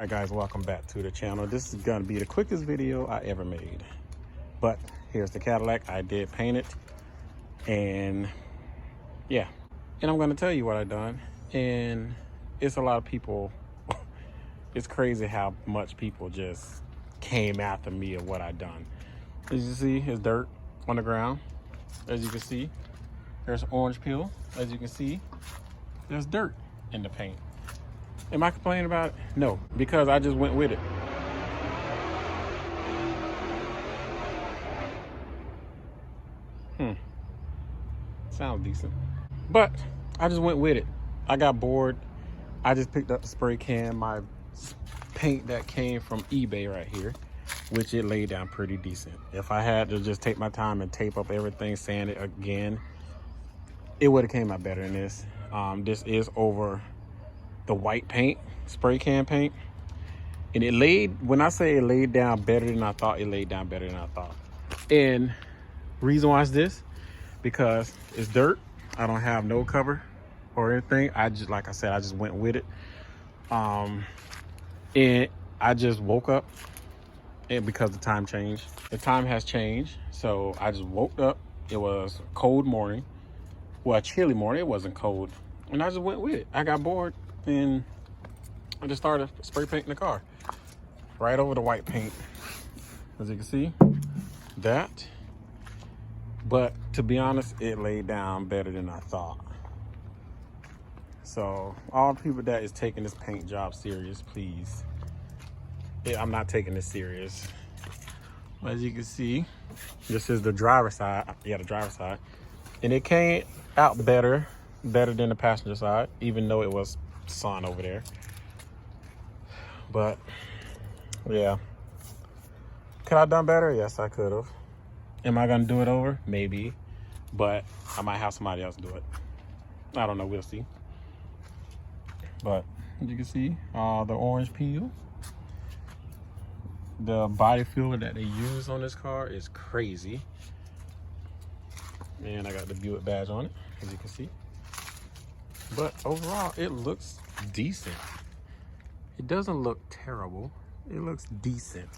Hi guys, welcome back to the channel. This is gonna be the quickest video I ever made, but here's the Cadillac. I did paint it, and yeah, and I'm gonna tell you what I done. And it's a lot of people. It's crazy how much people just came after me of what I done. As you see, it's dirt on the ground. As you can see, there's orange peel. As you can see, there's dirt in the paint. Am I complaining about it? No, because I just went with it. Sounds decent. But I just went with it. I got bored. I just picked up the spray can, my paint that came from eBay right here, which it laid down pretty decent. If I had to just take my time and tape up everything, sand it again, it would have came out better than this. This is over the white paint, spray can paint, and it laid, when I say it laid down better than I thought, it laid down better than I thought. And reason why is this, because it's dirt. I don't have no cover or anything. I just, like I said, I just went with it. And I just woke up, and because the time changed, the time has changed. So I just woke up. It was a cold morning, well, a chilly morning. It wasn't cold, and I just went with it. I got bored, and I just started spray painting the car right over the white paint, as you can see that. But to be honest, it laid down better than I thought. So all the people that is taking this paint job serious, please. I'm not taking this serious. As you can see, this is the driver's side. Yeah, the driver's side, and it came out better than the passenger side, even though it was sun over there. But yeah, could I have done better? Yes, I could have. Am I gonna do it over? Maybe, but I might have somebody else do it. I don't know, we'll see. But as you can see, the orange peel, the body filler that they use on this car is crazy. And I got the Buick badge on it, as you can see. But overall, it looks decent. It doesn't look terrible. It looks decent.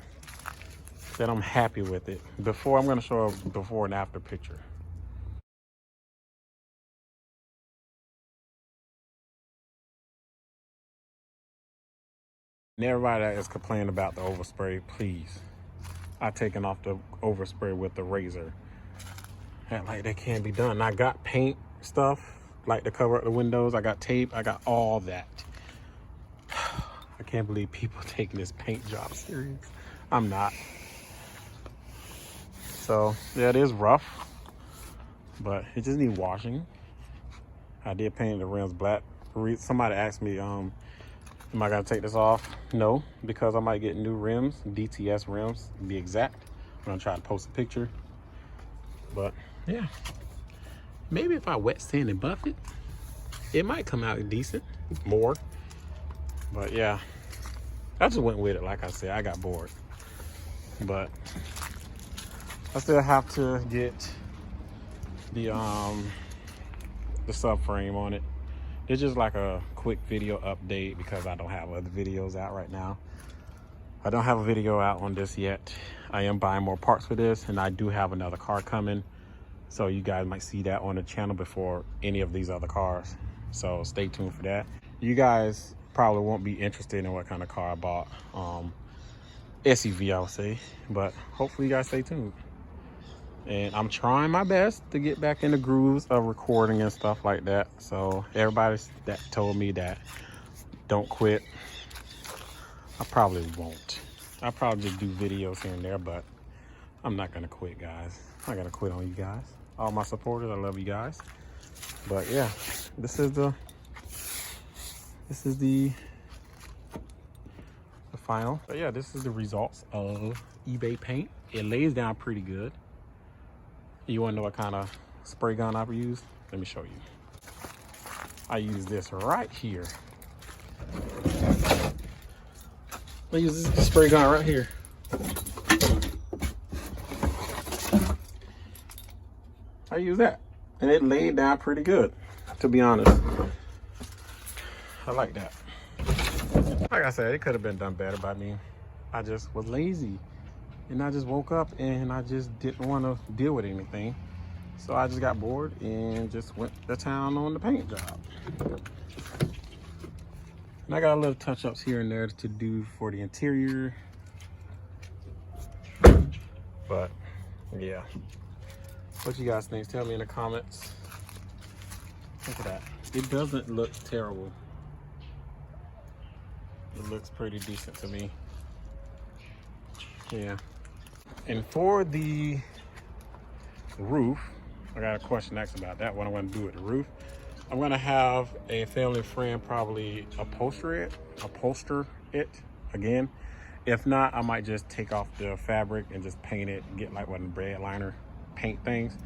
That I'm happy with it. Before, I'm gonna show a before and after picture. And everybody that is complaining about the overspray, please. I've taken off the overspray with the razor. Like, that can't be done. I got paint stuff, like to cover up the windows. I got tape, I got all that. I can't believe people taking this paint job serious. I'm not. So yeah, it is rough, but it just needs washing. I did paint the rims black. Somebody asked me, am I gonna take this off? No, because I might get new rims, DTS rims to be exact. I'm gonna try to post a picture. But yeah, maybe if I wet sand and buff it, it might come out decent, more. But yeah, I just went with it. Like I said, I got bored. But I still have to get the subframe on it. It's just like a quick video update because I don't have other videos out right now. I don't have a video out on this yet. I am buying more parts for this, and I do have another car coming. So you guys might see that on the channel before any of these other cars. So stay tuned for that. You guys probably won't be interested in what kind of car I bought. SUV, I would say. But hopefully you guys stay tuned. And I'm trying my best to get back in the grooves of recording and stuff like that. So everybody that told me that don't quit, I probably won't. I'll probably just do videos here and there, but I'm not gonna quit, guys. I'm not gonna quit on you guys. All my supporters, I love you guys. But yeah, this is the final. But yeah, this is the results of eBay paint. It lays down pretty good. You want to know what kind of spray gun I use? Let me show you. I use this right here. I use this spray gun right here. I use that, and it laid down pretty good, to be honest. I like that. Like I said, it could have been done better by me. I just was lazy. And I just woke up and I just didn't want to deal with anything. So I just got bored and just went to town on the paint job. And I got a little touch-ups here and there to do for the interior. But yeah. What you guys think? Tell me in the comments. Look at that. It doesn't look terrible. It looks pretty decent to me. Yeah. And for the roof, I got a question next about that. What I'm going to do with the roof, I'm going to have a family friend probably upholster it again. If not, I might just take off the fabric and just paint it, get like one of the bread liner paint things.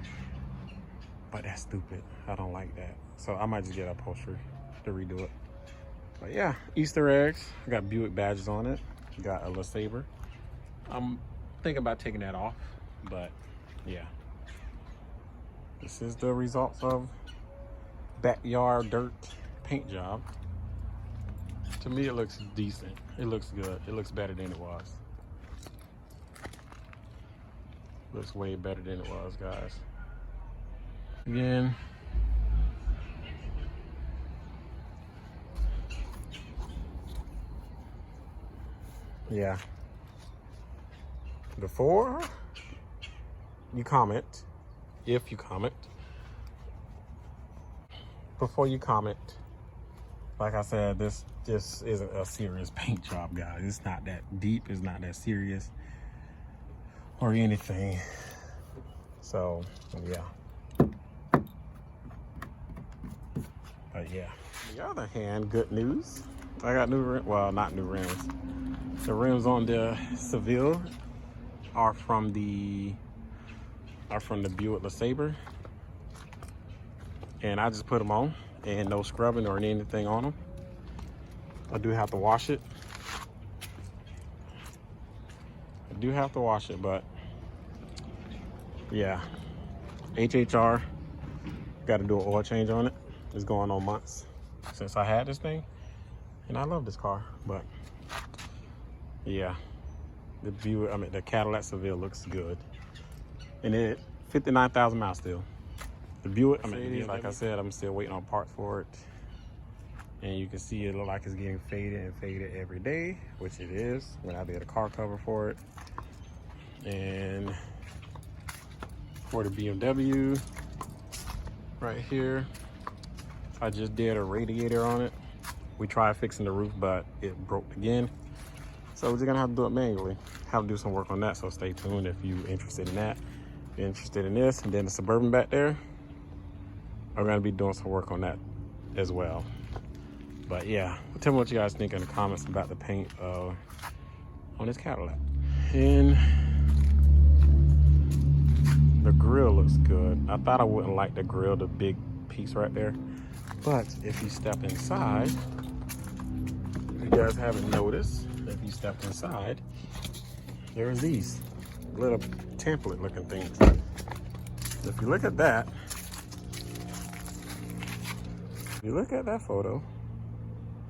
But that's stupid. I don't like that. So I might just get an upholstery to redo it. But yeah, Easter eggs. I got Buick badges on it. Got a LeSabre. I'm thinking about taking that off, but yeah. This is the results of backyard dirt paint job. To me, it looks decent. It looks good. It looks better than it was. Looks way better than it was, guys. Again. Yeah. Before you comment, if you comment, before you comment, like I said, this isn't a serious paint job, guys. It's not that deep. It's not that serious or anything. So yeah. But yeah. On the other hand, good news. I got new rims. Well, not new rims. The rims on the Seville are from the Buick LeSabre, and I just put them on, and no scrubbing or anything on them. I do have to wash it. But yeah, HHR, got to do an oil change on it. It's going on months since I had this thing, and I love this car. But yeah, the Cadillac Seville looks good, and it 59,000 miles still. The Buick, like I said, I'm still waiting on parts for it, and you can see it look like it's getting faded and faded every day, which it is. When I did a car cover for it, and for the BMW right here, I just did a radiator on it. We tried fixing the roof, but it broke again. So we're just gonna have to do it manually. Have to do some work on that, so stay tuned if you're interested in that. If you're interested in this, and then the Suburban back there, I'm gonna be doing some work on that as well. But yeah, tell me what you guys think in the comments about the paint on this Cadillac. And the grill looks good. I thought I wouldn't like the grill, the big piece right there. But if you step inside, if you guys haven't noticed, if you step inside, there's these little template looking things. If you look at that, photo,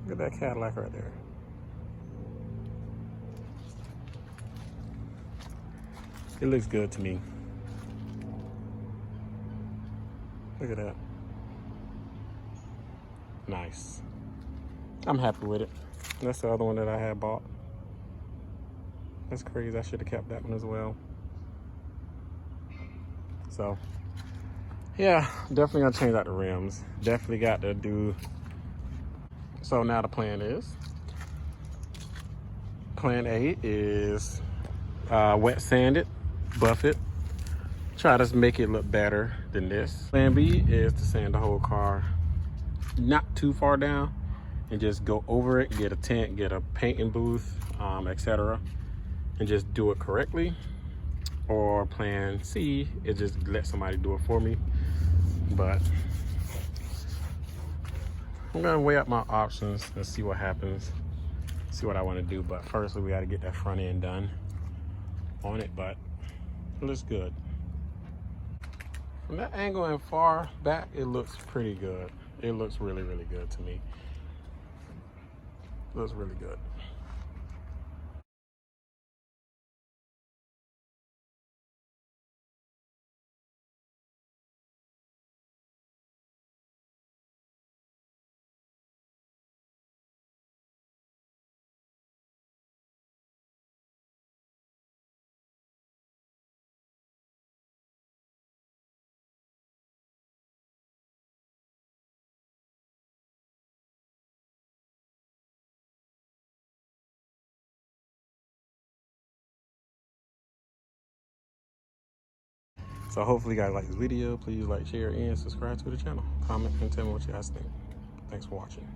look at that Cadillac right there. It looks good to me. Look at that. Nice. I'm happy with it. That's the other one that I had bought. That's crazy. I should have kept that one as well. So yeah, definitely gonna change out the rims. Definitely got to do. So now the plan A is wet sand it, buff it, try to make it look better than this. Plan B is to sand the whole car not too far down and just go over it, get a tint, get a painting booth, etc., and just do it correctly. Or plan C is just let somebody do it for me. But I'm gonna weigh up my options and see what happens, see what I want to do. But first we got to get that front end done on it, but it looks good. From that angle and far back, it looks pretty good. It looks really, really good to me. It looks really good. So hopefully you guys like this video. Please like, share, and subscribe to the channel. Comment and tell me what you guys think. Thanks for watching.